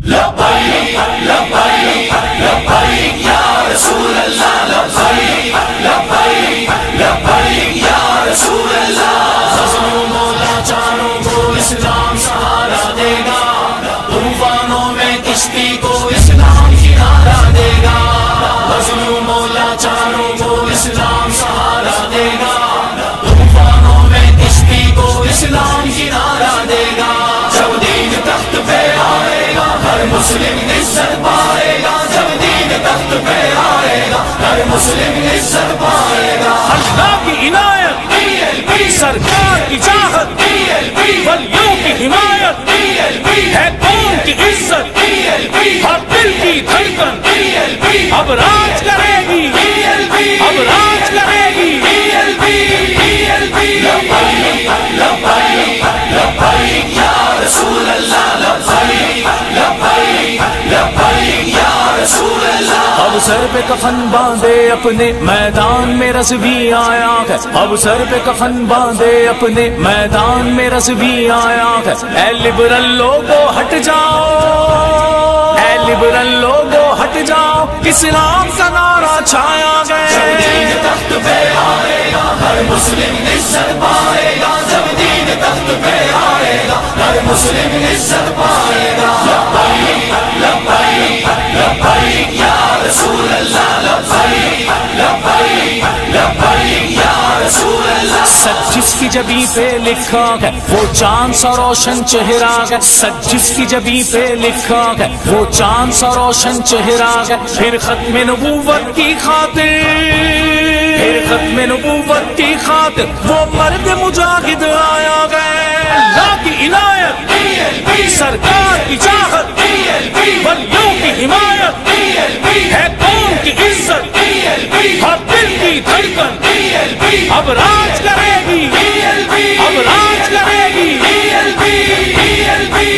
لبیک لبیک لبیک یا رسول اللہ، لبیک لبیک لبیک یا رسول اللہ۔ غزلوں مولا چاروں کو اسلام سہارا دے گا، طوفانوں میں کشتی کو اسلام کنارا دے گا۔ غزلوں مولا چاروں کو اسلام سہارا دے گا، طوفانوں میں کشتی کو اسلام کنارا دے گا۔ جب دین تخت پہ آئے گا ہر مسلم عزت پائے گا، جب دین تخت پہ آئے گا ہر مسلم عزت پائے گا۔ اللہ کی عنایت، سرکار کی چاہت، ولیوں کی حمایت، ہے قوم کی عزت، ہر دل کی دھڑکن اب راج کرے گی، اب راج کرے گی۔ لبیک لبیک لبیک یا رسول اللہ، لبیک لبیک لبیک یا رسول اللہ۔ اب سر پہ کفن باندھے اپنے میدان میں رضوی آیا ہے، اب سر پہ کفن باندھے اپنے میدان میں رضوی آیا ہے۔ اے لبرل لوگو ہٹ جاؤ، اے لبرل لوگو ہٹ جاؤ، اسلام کا نعرہ چھایا گیا۔ جب دین تخت پہ آئے گا ہر مسلم عزت پائے گا، جب دین تخت پہ آئے گا ہر مسلم عزت پائے گا۔ لبیک لبیک لبیک یا رسول اللہ، لبیک لبیک لبیک یا رسول اللہ۔ سچ جس کی جبیں پہ لکھا ہے وہ چاند سا روشن چہرہ ہے، سچ جس کی جبیں پہ لکھا ہے وہ چاند سا روشن چہرہ ہے۔ پھر ختم نبوت کی خاطر، پھر ختم نبوت کی خاطر وہ مرد مجاہد آیا گئے۔ اللہ کی عنایت، سرکار کی چاہت، ولیوں کی حمایت، ہے قوم کی عزت، ہر دل کی دھڑکن اب راج کرے گی، اب راج کرے گی۔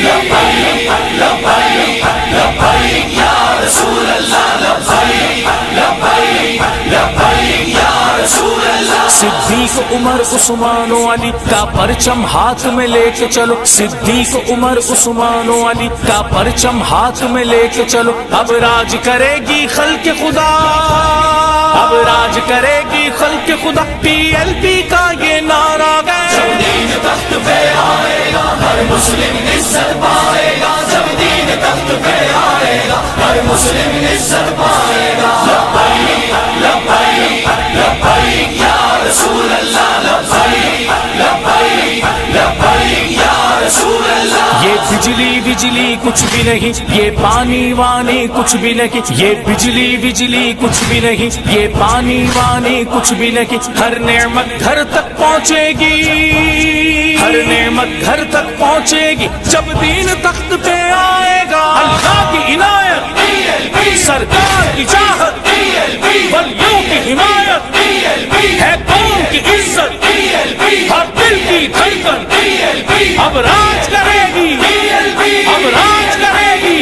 لبیک لبیک لبیک یا رسول اللہ، لبیک لبیک لبیک یا رسول اللہ۔ صدیق عمر عثمان و علی کا پرچم ہاتھ میں لے کے چلو، صدیق عمر عثمان و علی کا پرچم ہاتھ میں لے کے چلو۔ اب راج کرے گی خلق خدا، اب راج کرے گی خلق خدا، PLP کا یہ نعرہ گئے۔ جب دین تخت پہ آئے گا ہر مسلم عزت پائے گا، جب دین تخت پہ آئے گا ہر مسلم عزت پائے گا۔ لبیک لبیک لبیک یا رسول اللہ، لبیک لبیک لبیک یا رسول اللہ۔ یہ بجلی بجلی کچھ بھی نہیں، یہ پانی وانی کچھ بھی نہیں، یہ بجلی بجلی کچھ بھی نہیں، یہ پانی وانی کچھ بھی نہیں۔ ہر نعمت گھر تک پہنچے گی، ہر نعمت گھر تک پہنچے گی جب دین تخت پہ آئے گا۔ اللہ کی عنایت، سرکار کی چاہت، ولیوں کی حمایت، ہے قوم کی عزت، ہر دل کی دھڑکن اب راج کرے گی، اب راج کرے گی۔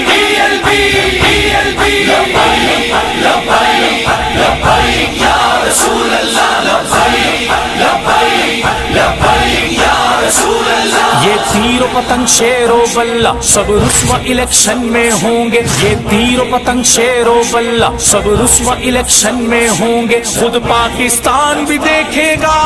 لبیک لبیک لبیک یا رسول اللہ، لبیک لبیک لبیک یا رسول اللہ۔ یہ تیر و پتنگ شیر و بلہ سب رسوا الیکشن میں ہوں گے، یہ تیر و پتنگ شیر و بلہ سب رسوا الیکشن میں ہوں گے۔ خود پاکستان بھی دیکھے گا،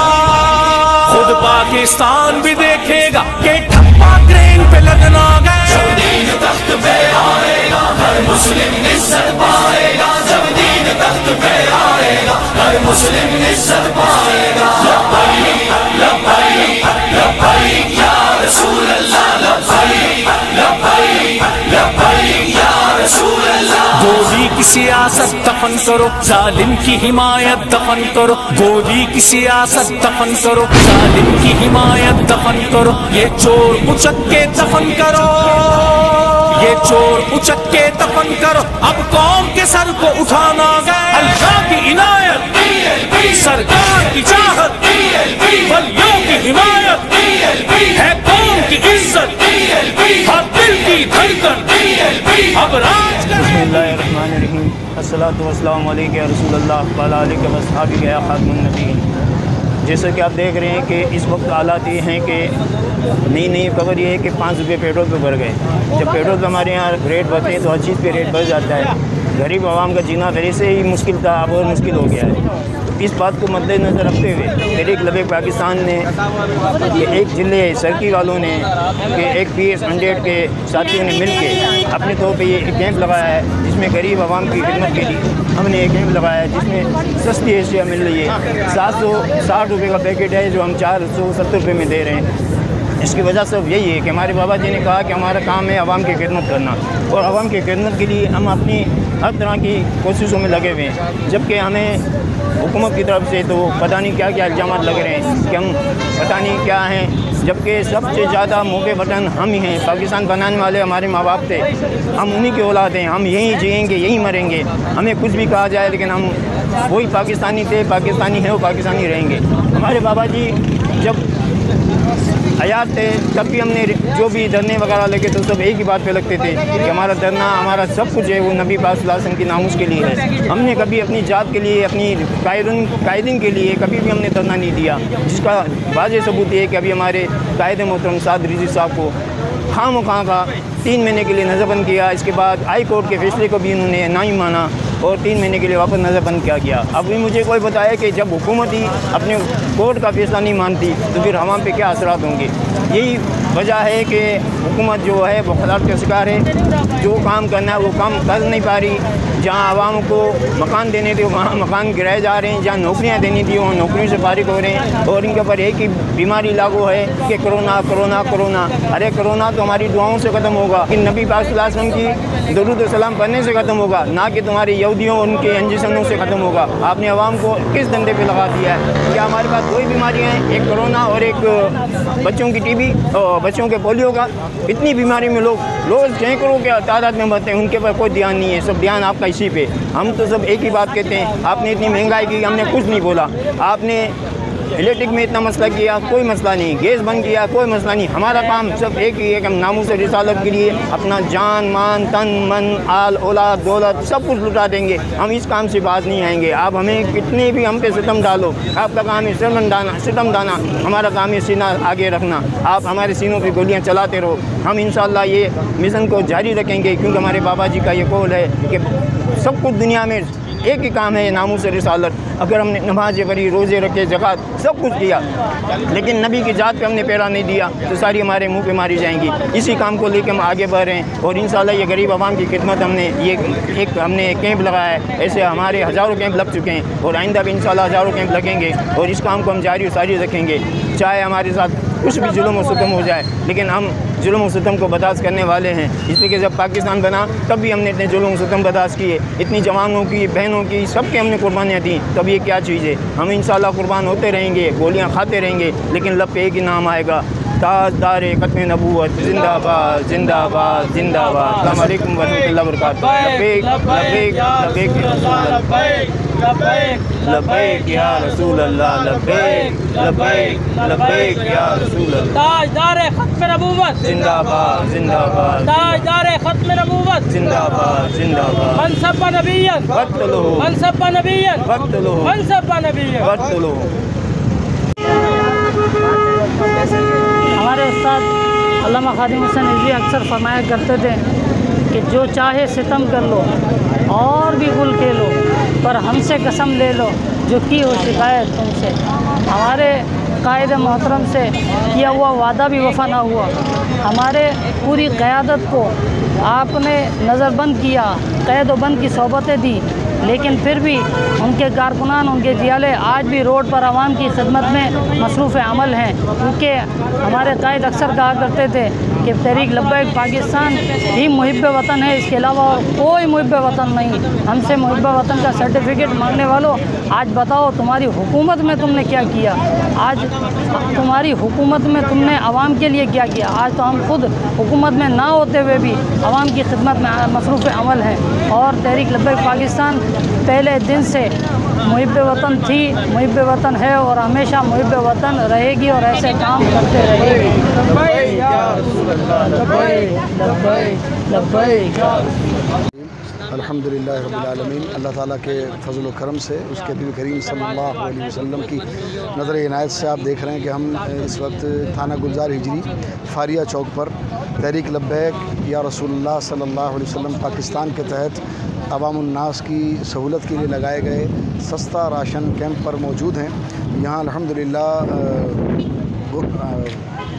خود پاکستان بھی دیکھے گا کہ ٹھپا ٹرین پہ لگنا گئے۔ جب دین تخت پہ آئے گا ہر مسلم عزت پائے گا، جب دین تخت پہ آئے گا ہر مسلم عزت پائے گا۔ لبیک لبیک لبیک یا رسول اللہ، لبیک لبیک لبیک یا رسول اللہ۔ گولی کی سیاست دفن کرو، ظالم کی حمایت دفن کرو، گولی کی سیاست دفن کرو، ظالم کی حمایت دفن کرو۔ یہ چور اچک کے دفن کرو، یہ چور اچک کے دفن کرو، اب قوم کے سر کو اٹھانا گئے۔ اللہ کی عنایت، سرکار کی چاہت، ولیوں کی حمایت، ہے قوم کی عزت، ہر دل کی دھڑکن اب راج کرے۔ بسم اللہ الرحمن الرحیم، الصلاۃ والسلام علیک یا رسول اللہ وعلی آلک و اصحابک یا خاتم النبیین۔ جیسا کہ آپ دیکھ رہے ہیں کہ اس وقت حالات یہ ہیں کہ نئی خبر یہ ہے کہ 5 روپے پیٹرول پہ بڑھ گئے. جب پیٹرول پہ ہمارے یہاں ریٹ بڑھتے ہیں تو ہر چیز پہ ریٹ بڑھ جاتا ہے. غریب عوام کا جینا پہلے سے ہی مشکل تھا، اب اور مشکل ہو گیا ہے. اس بات کو مد نظر رکھتے ہوئے تحریک لبیک پاکستان نے ایک ضلع سرکی والوں نے کہ ایک PS100 کے ساتھیوں نے مل کے اپنے طور پہ یہ کیمپ لگایا ہے، جس میں غریب عوام کی خدمت کے لیے ہم نے ایک کیمپ لگایا ہے جس میں سستی اشیاء مل رہی ہے. 760 روپے کا پیکٹ ہے جو ہم 470 روپے میں دے رہے ہیں. اس کی وجہ صرف یہی ہے کہ ہمارے بابا جی نے کہا کہ ہمارا کام ہے عوام کی خدمت کرنا، اور عوام کی خدمت کے لیے ہم اپنی ہر طرح کی کوششوں میں لگے ہوئے ہیں. جبکہ ہمیں حکومت کی طرف سے تو پتہ نہیں کیا کیا الزامات لگ رہے ہیں کہ ہم پتہ نہیں کیا ہیں، جبکہ سب سے زیادہ موقع بٹن ہم ہی ہیں. پاکستان بنانے والے ہمارے ماں باپ تھے، ہم انہی کی اولاد ہیں. ہم یہیں جئیں گے، یہیں مریں گے. ہمیں کچھ بھی کہا جائے لیکن ہم وہی پاکستانی تھے، پاکستانی ہیں، وہ پاکستانی رہیں گے. ہمارے بابا جی جب حیات تھے تب بھی ہم نے جو بھی دھرنے وغیرہ لگے تو سب ایک ہی بات پہ لگتے تھے کہ ہمارا دھرنا، ہمارا سب کچھ ہے وہ نبی پاک صلی اللہ علیہ وسلم کی ناموس کے لیے ہے. ہم نے کبھی اپنی ذات کے لیے، اپنی قائدین کے لیے کبھی بھی ہم نے دھرنا نہیں دیا، جس کا واضح ثبوت یہ ہے کہ ابھی ہمارے قائد محترم سعد رضوی صاحب کو خواہ مخواہ کا 3 مہینے کے لیے نظر بند کیا. اس کے بعد ہائی کورٹ کے فیصلے کو بھی انہوں نے نہ ہی مانا اور 3 مہینے کے لیے واپس نظر بند کیا گیا. اب بھی مجھے کوئی بتایا کہ جب حکومت ہی اپنے کورٹ کا فیصلہ نہیں مانتی تو پھر عوام پہ کیا اثرات ہوں گے. یہی وجہ ہے کہ حکومت جو ہے وہ خلافت کا شکار ہے. جو کام کرنا ہے وہ کام کر نہیں پا رہی. جہاں عوام کو مکان دینے تھے وہاں مکان گرائے جا رہے ہیں، جہاں نوکریاں دینی تھی وہاں نوکریوں سے فارغ ہو رہے ہیں. اور ان کے اوپر ایک ہی بیماری لاگو ہے کہ کرونا کرونا کرونا. ارے کرونا تو ہماری دعاؤں سے ختم ہوگا، کہ نبی پاک صلی اللہ علیہ وسلم کی درود و سلام پڑھنے سے ختم ہوگا، نہ کہ تمہارے یہودیوں ان کے انجشنوں سے ختم ہوگا. آپ نے عوام کو کس دندے پہ لگا دیا ہے؟ کیا ہمارے پاس 2 ہی بیماریاں ہیں، ایک کرونا اور ایک بچوں کی TB اور بچوں کے پولیو کا؟ اتنی بیماری میں لوگ روز سینکڑوں کے تعداد میں مرتے ہیں، ان کے پر کوئی دھیان نہیں ہے. سب دھیان آپ کا اسی پہ. ہم تو سب ایک ہی بات کہتے ہیں، آپ نے اتنی مہنگائی کی، ہم نے کچھ نہیں بولا. آپ نے الیکٹرک میں اتنا مسئلہ کیا، کوئی مسئلہ نہیں. گیس بند کیا، کوئی مسئلہ نہیں. ہمارا کام صرف ایک ہی ہے کہ ہم ناموس رسالت کے لیے اپنا جان مان تن من آل اولاد دولت سب کچھ لٹا دیں گے. ہم اس کام سے باز نہیں آئیں گے. آپ ہمیں کتنے بھی ہم پہ ستم ڈالو، آپ کا کام ہے ستم ڈانا، ہمارا کام ہے سینہ آگے رکھنا. آپ ہمارے سینوں پہ گولیاں چلاتے رہو. ہم انشاءاللہ یہ مشن کو جاری رکھیں گے، کیونکہ ہمارے بابا جی کا یہ قول ہے کہ سب کچھ دنیا میں ایک ہی کام ہے، ناموس رسالت. اگر ہم نے نمازیں پڑھی، روزے رکھے، زکوٰۃ سب کچھ کیا، لیکن نبی کی ذات پہ ہم نے پیرا نہیں دیا تو ساری ہمارے منہ پہ ماری جائیں گی. اسی کام کو لے کے ہم آگے بڑھ رہے ہیں. اور انشاءاللہ یہ غریب عوام کی خدمت ہم نے ہم نے کیمپ لگایا ہے. ایسے ہمارے ہزاروں کیمپ لگ چکے ہیں اور آئندہ بھی انشاءاللہ ہزاروں کیمپ لگیں گے. اور اس کام کو ہم جاری و ساری رکھیں گے، چاہے ہمارے ساتھ کچھ بھی ظلم و ستم ہو جائے، لیکن ہم ظلم و ستم کو برداشت کرنے والے ہیں. اس لیے کہ جب پاکستان بنا تب بھی ہم نے اتنے ظلم و ستم برداشت کیے، اتنی جوانوں کی، بہنوں کی، سب کے ہم نے قربانیاں دیں. تب یہ کیا چیز ہے؟ ہم انشاءاللہ قربان ہوتے رہیں گے، گولیاں کھاتے رہیں گے، لیکن لب پہ ایک ہی نام آئے گا، تاجدار ختم نبوت زندہ آباد زندہ آباد زندہ آباد. السلام علیکم ورحمۃ اللہ وبرکاتہ. لبیک لبیک لبیک لبیک یا رسول اللہ، لبیک لبیک لبیک یا رسول اللہ. تاجدار ختم نبوت زندہ آباد زندہ آباد تاجدار ختم نبوت زندہ آباد زندہ آباد. من سب نبیا قتلوہ من سب نبیا قتلوہ من سب نبیا. قتلوہ. ہمارے استاد علامہ خادم حسین رضوی اکثر فرمایا کرتے تھے کہ جو چاہے ستم کر لو اور بھی گل کھیلو، پر ہم سے قسم لے لو جو کی ہو شکایت تم سے. ہمارے قائد محترم سے کیا ہوا وعدہ بھی وفا نہ ہوا. ہمارے پوری قیادت کو آپ نے نظر بند کیا، قید و بند کی صحبتیں دی، لیکن پھر بھی ان کے کارکنان، ان کے جیالے آج بھی روڈ پر عوام کی خدمت میں مصروف عمل ہیں. کیونکہ ہمارے قائد اکثر کہا کرتے تھے کہ تحریک لبیک پاکستان ہی محب وطن ہے، اس کے علاوہ کوئی محب وطن نہیں. ہم سے محب وطن کا سرٹیفکیٹ مانگنے والوں، آج بتاؤ تمہاری حکومت میں تم نے کیا کیا؟ آج تمہاری حکومت میں تم نے عوام کے لیے کیا کیا؟ آج تو ہم خود حکومت میں نہ ہوتے ہوئے بھی عوام کی خدمت میں مصروف عمل ہیں. اور تحریک لبیک پاکستان پہلے دن سے محب وطن تھی، محب وطن ہے اور ہمیشہ محب وطن رہے گی اور ایسے کام کرتے رہے گی. الحمدللہ رب العالمین، اللہ تعالیٰ کے فضل و کرم سے، اس کے نبی کریم صلی اللہ علیہ وسلم کی نظر عنایت سے آپ دیکھ رہے ہیں کہ ہم اس وقت تھانہ گلزار ہجری فاریہ چوک پر تحریک لبیک یا رسول اللہ صلی اللہ علیہ وسلم پاکستان کے تحت عوام الناس کی سہولت کے لیے لگائے گئے سستا راشن کیمپ پر موجود ہیں۔ یہاں الحمدللہ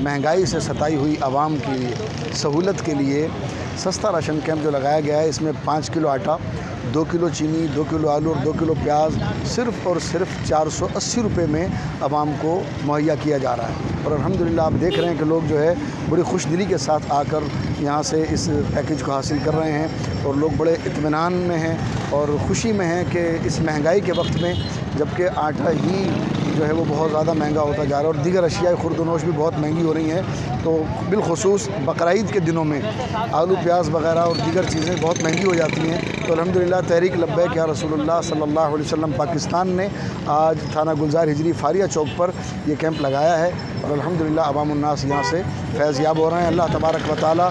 مہنگائی سے ستائی ہوئی عوام کی سہولت کے لیے سستا راشن کیمپ جو لگایا گیا ہے، اس میں 5 کلو آٹا، 2 کلو چینی، 2 کلو آلو اور 2 کلو پیاز صرف اور صرف 480 روپے میں عوام کو مہیا کیا جا رہا ہے۔ اور الحمدللہ آپ دیکھ رہے ہیں کہ لوگ جو ہے بڑی خوش دلی کے ساتھ آ کر یہاں سے اس پیکیج کو حاصل کر رہے ہیں، اور لوگ بڑے اطمینان میں ہیں اور خوشی میں ہیں کہ اس مہنگائی کے وقت میں، جبکہ آٹا ہی جو ہے وہ بہت زیادہ مہنگا ہوتا جا رہا ہے اور دیگر اشیاء خرد و نوش بھی بہت مہنگی ہو رہی ہیں، تو بالخصوص بقرعید کے دنوں میں آلو پیاز وغیرہ اور دیگر چیزیں بہت مہنگی ہو جاتی ہیں۔ تو الحمدللہ تحریک لبیک یا رسول اللہ صلی اللہ علیہ وسلم پاکستان نے آج تھانہ گلزار ہجری فاریہ چوک پر یہ کیمپ لگایا ہے، اور الحمدللہ عوام الناس یہاں سے فیض یاب ہو رہے ہیں۔ اللہ تبارک و تعالی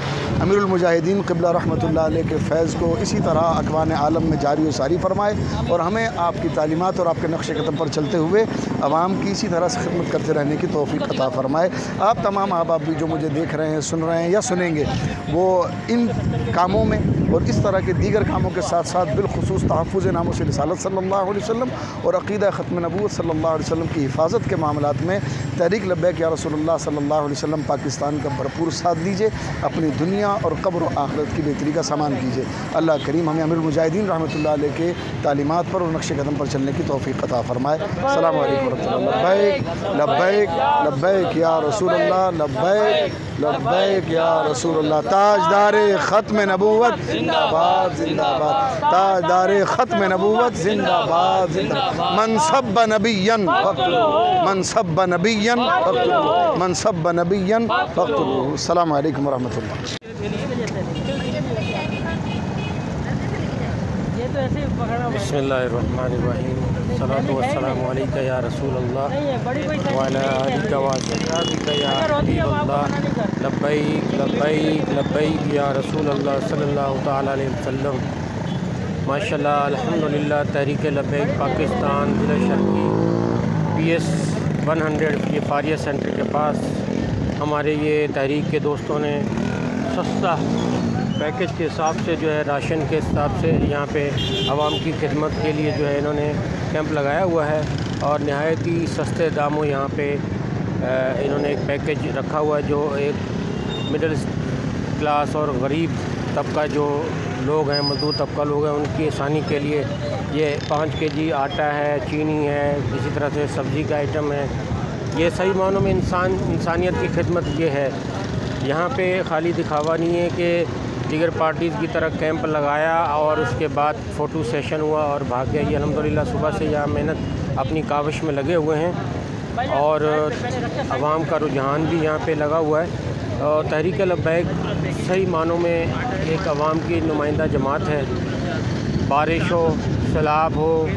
امیر المجاہدین قبلہ رحمۃ اللہ علیہ کے فیض کو اسی طرح اکوان عالم میں جاری و ساری فرمائے، اور ہمیں آپ کی تعلیمات اور آپ کے نقش قدم پر چلتے ہوئے عوام کی اسی طرح سے خدمت کرتے رہنے کی توفیق عطا فرمائے۔ آپ تمام احباب بھی جو مجھے دیکھ رہے ہیں، سن رہے ہیں یا سنیں گے، وہ ان کاموں میں اور اس طرح کے دیگر کاموں کے ساتھ ساتھ بالخصوص تحفظ ناموس رسالت صلی اللہ علیہ وسلم اور عقیدہ ختم نبوت صلی اللہ علیہ وسلم کی حفاظت کے معاملات میں تحریک لبیک یا رسول اللہ صلی اللہ علیہ وسلم پاکستان کا بھرپور ساتھ دیجیے، اپنی دنیا اور قبر و آخرت کی بہتری کا سامان کیجیے۔ اللہ کریم ہمیں امیر المجاہدین رحمۃ اللہ علیہ کے تعلیمات پر اور نقش قدم پر چلنے کی توفیق عطا فرمائے۔ السلام علیکم ورحمۃ اللہ۔ لبیک لبیک لبیک یا رسول اللہ، لبیک لبیک یا رسول اللہ۔ تاجدار ختم نبوت زندہ باد زندہ باد، تاجدار ختم نبوت زندہ باد زندہ باد۔ من سب نبیا فاقتلوہ، من سب نبیا فاقتلوہ، من سب نبیا فاقتلوہ۔ السلام علیکم ورحمۃ اللہ۔ بسم اللہ الرحمن الرحیم، الصلاۃ والسلام علیک یا رسول اللہ وعلی آلک و اصحابک یا حبیب اللہ۔ لبیک لبیک لبیک یا رسول اللہ صلی اللہ تعالیٰ علیہ وسلم۔ ماشاءاللہ الحمدللہ تحریک لبیک پاکستان ضلع شرقی PS 100 یہ فاریہ سینٹر کے پاس ہمارے یہ تحریک کے دوستوں نے سستا پیکیج کے حساب سے جو ہے راشن کے حساب سے یہاں پہ عوام کی خدمت کے لیے جو ہے انہوں نے کیمپ لگایا ہوا ہے، اور نہایت ہی سستے داموں یہاں پہ انہوں نے ایک پیکیج رکھا ہوا ہے جو ایک مڈل کلاس اور غریب طبقہ جو لوگ ہیں، مزدور طبقہ لوگ ہیں، ان کی آسانی کے لیے یہ 5 kg آٹا ہے، چینی ہے، اسی طرح سے سبزی کا آئٹم ہے۔ یہ صحیح معنوں میں انسانیت کی خدمت یہ ہے۔ یہاں پہ خالی دکھاوا نہیں ہے کہ دیگر پارٹیز کی طرح کیمپ لگایا اور اس کے بعد فوٹو سیشن ہوا اور بھاگ گیا۔ یہ الحمدللہ صبح سے یہاں محنت اپنی کاوش میں لگے ہوئے ہیں، اور عوام کا رجحان بھی یہاں پہ لگا ہوا ہے، اور تحریک لبیک صحیح معنوں میں ایک عوام کی نمائندہ جماعت ہے۔ بارش ہو، سیلاب ہو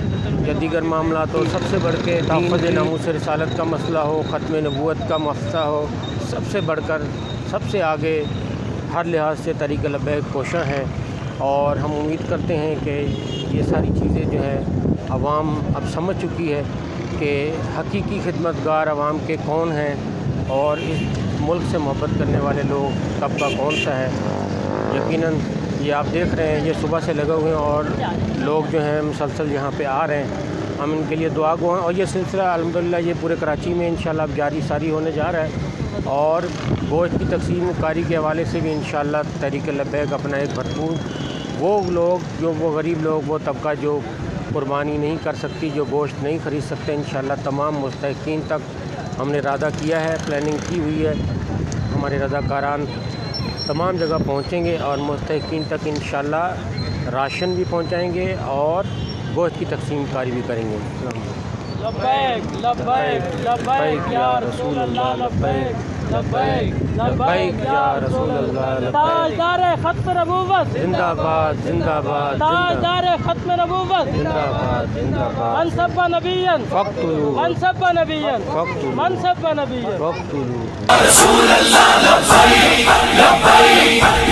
یا دیگر معاملات ہو، سب سے بڑھ کے تحفظ ناموس رسالت کا مسئلہ ہو، ختم نبوت کا مسئلہ ہو، سب سے بڑھ کر سب سے آگے ہر لحاظ سے تحریک لبیک کوشاں ہے، اور ہم امید کرتے ہیں کہ یہ ساری چیزیں جو ہے عوام اب سمجھ چکی ہے کہ حقیقی خدمت گار عوام کے کون ہیں، اور اس ملک سے محبت کرنے والے لوگ طبقہ کون سا ہے۔ یقیناً یہ آپ دیکھ رہے ہیں، یہ صبح سے لگے ہوئے ہیں اور لوگ جو ہیں مسلسل یہاں پہ آ رہے ہیں۔ ہم ان کے لیے دعا گو ہیں، اور یہ سلسلہ الحمدللہ یہ پورے کراچی میں انشاءاللہ اب جاری ساری ہونے جا رہا ہے، اور گوشت کی تقسیم کاری کے حوالے سے بھی انشاءاللہ تحریک لبیک اپنا ایک بھرپور وہ لوگ جو وہ غریب لوگ، وہ طبقہ جو قربانی نہیں کر سکتی، جو گوشت نہیں خرید سکتے، انشاءاللہ تمام مستحقین تک ہم نے ارادہ کیا ہے، پلاننگ کی ہوئی ہے۔ ہمارے رضاکاران تمام جگہ پہنچیں گے اور مستحقین تک انشاءاللہ راشن بھی پہنچائیں گے اور گوشت کی تقسیم کاری بھی کریں گے۔ لبیک لبیک لبیک یا رسول اللہ، لبیک لبیک لبیک یا رسول اللہ، لبیک۔ تاجدار ختم نبوت زندہ باد زندہ باد، تاجدار ختم نبوت زندہ باد زندہ باد۔ من سب نبیا فاقتلوہ، من سب نبیا فاقتلوہ، من سب نبیا۔ فاقتلوہ۔ رسول اللہ لبیک لبیک